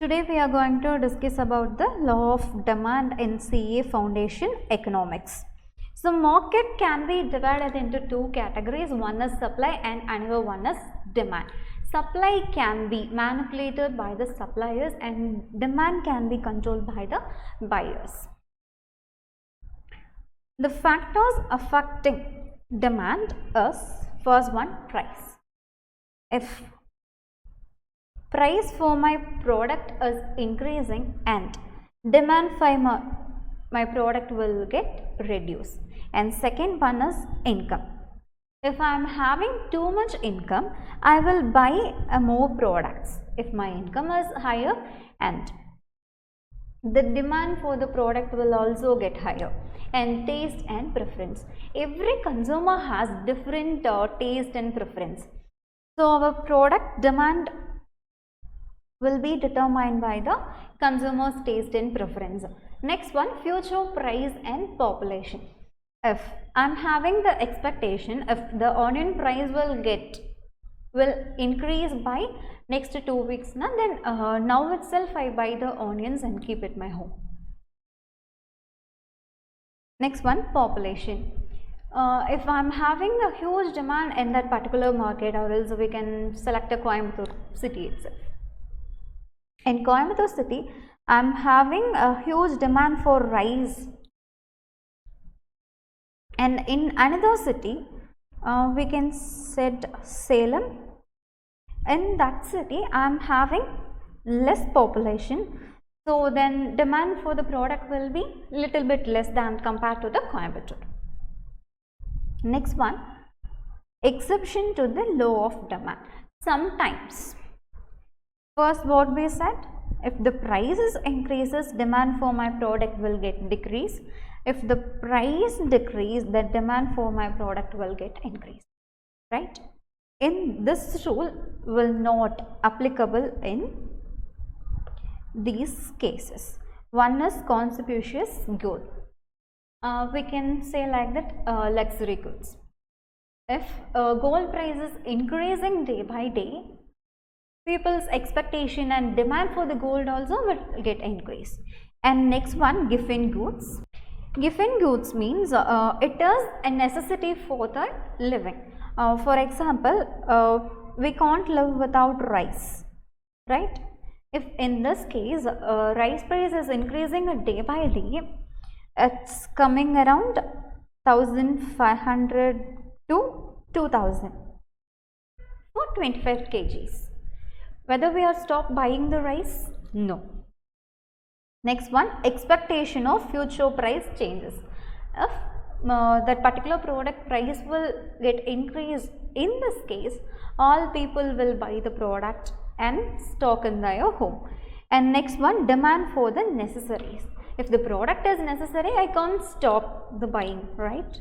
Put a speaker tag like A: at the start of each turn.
A: Today we are going to discuss about the law of demand in CA Foundation Economics. So market can be divided into two categories, one is supply and another one is demand. Supply can be manipulated by the suppliers and demand can be controlled by the buyers. The factors affecting demand is first one, price. If price for my product is increasing and demand for my product will get reduced. And second one is income. If I am having too much income, I will buy more products. If my income is higher, and the demand for the product will also get higher. And taste and preference. Every consumer has different taste and preference. So our product demand will be determined by the consumer's taste and preference. Next one, future price and population. If I am having the expectation if the onion price will increase by next 2 weeks, then now itself I buy the onions and keep it at my home. Next one, population. If I am having a huge demand in that particular market, or else we can select a Coimbatore city itself. In Coimbatore city, I am having a huge demand for rice, and in another city, we can set Salem. In that city, I am having less population, so then demand for the product will be little bit less than compared to the Coimbatore. Next one, exception to the law of demand. Sometimes, first what we said, if the prices increases, demand for my product will get decrease. If the price decrease, the demand for my product will get increased, right? In this rule will not applicable in these cases. One is conspicuous good. We can say like that, luxury goods. If gold price is increasing day by day, people's expectation and demand for the gold also will get increased. And next one, giffen goods. Giffen goods means it is a necessity for the living. For example, we can't live without rice, right? If in this case rice price is increasing day by day, it's coming around 1500 to 2000 for 25 kgs. Whether we are stop buying the rice? No. Next one, expectation of future price changes. If that particular product price will get increased, in this case, all people will buy the product and stock in their home. And next one, demand for the necessaries. If the product is necessary, I can't stop the buying, right?